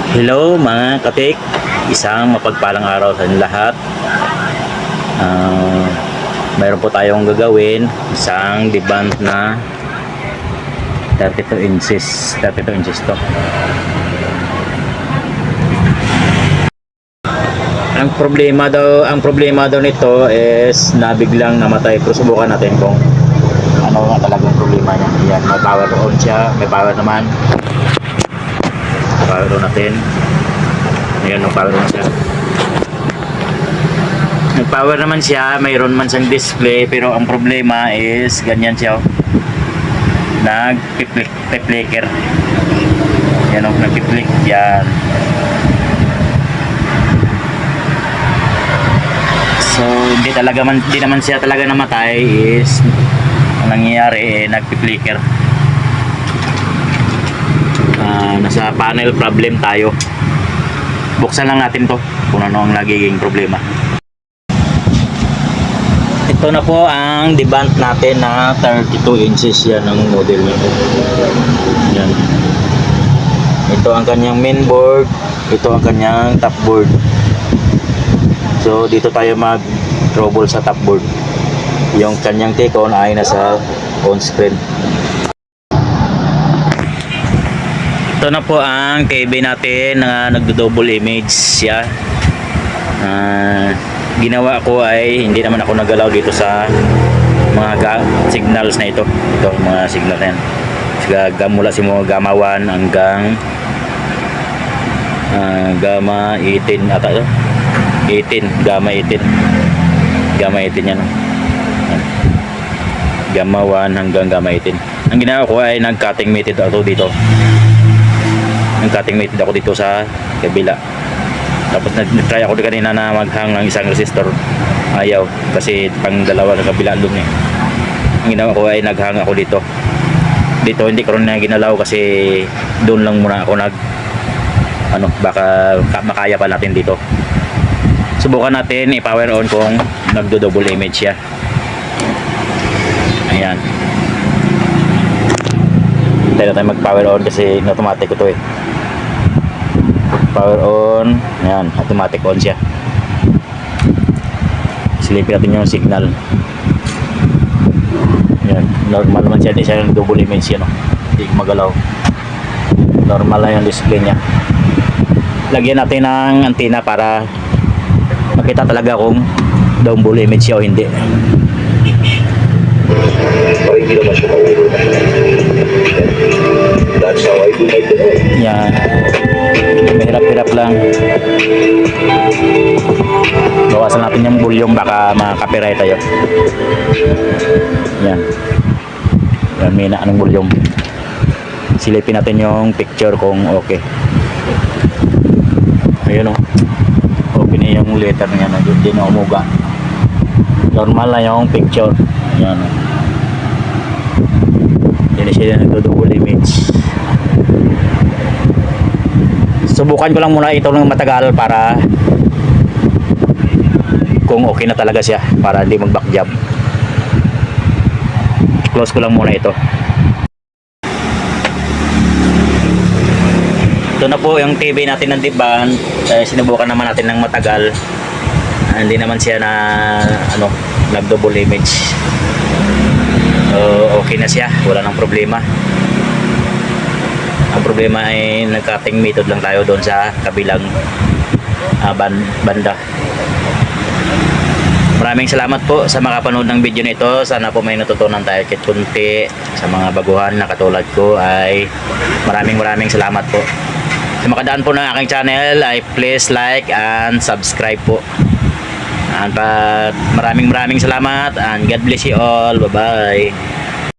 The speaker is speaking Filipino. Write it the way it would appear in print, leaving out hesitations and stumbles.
Hello mga katik, isang mapagpalang araw sa inyo lahat. Mayroon po tayong gagawin, isang deband na 32 inches to. Ang problema daw nito is nabiglang namatay, pero subukan natin kung ano nga talagang problema niya. Yan, may power on siya, may power naman. Power on natin. Ayan, nag-power on siya. Nag-power naman siya, mayroon man siyang display, pero ang problema is ganyan siya. Nag-flicker. Yan o, nag-flick. Yan. So, hindi naman siya talaga namatay, is ang nangyayari nag-flicker. Nasa panel problem tayo. Buksan lang natin to kung ano ang nagiging problema. Ito na po ang deband natin na 32 inches. Yan ang model nito. Yan. Ito ang kanyang main board, ito ang kanyang top board. So dito tayo mag trouble sa top board. Yung kanyang take on ay nasa on screen. Ito na po ang TV natin na nagdo-double image siya. Ginawa ko ay hindi naman ako nagalaw dito sa mga signals na ito. Ito mga signal na yan. Mula simula gamma 1 hanggang gamma 18 ata ito. 18, gamma 18. Gamma 18 yan. Gamma 1 hanggang gamma 18. Ang ginawa ko ay nag-cutting method ako dito. Nag-cutting method ako dito sa kabila. Tapos nag-try ako kanina na maghang ng isang resistor. Ayaw kasi pang dalawa na kabila doon eh. Ang ginawa ko ay naghang ako dito. Dito hindi ko rin na ginalaw kasi doon lang muna ako baka makaya pa natin dito. Subukan natin i-power on kung nagdo-double image siya. Ayan. Tayo tayo mag-power on kasi automatic ito eh. Power on. Ayan, automatic on siya. Silipin natin yung signal. Ayan, normal naman siya. Hindi siya yung double image yan. Hindi magalaw. Normal lang yung display niya. Lagyan natin ng antenna para makita talaga kung double image siya o hindi. Yan. Mahirap-hirap lang. Bawasan natin yung volume, baka makaka-copyright tayo. Yan. Yan, may na anong volume. Silipin natin yung picture kung okay. Ayun o. Okay na yung letter niya na hindi na umuga. Normal na yung picture. Yan o. Hindi siya nagdo-double image. Subukan ko lang muna ito ng matagal para kung okay na talaga siya, para hindi mag-back job. Close ko lang muna ito. Ito na po yung TV natin ng deband. Sinubukan naman natin ng matagal. Hindi naman siya na nag-double image. Okay na siya, wala nang problema. Ang problema ay nag-cutting method lang tayo doon sa kabilang banda. Maraming salamat po sa makapanood ng video nito. Sana po may natutunan tayo kahit kunti. Sa mga baguhan na katulad ko ay maraming salamat po. Sa makadaan po ng aking channel ay please like and subscribe po. And maraming salamat and God bless you all. Bye bye.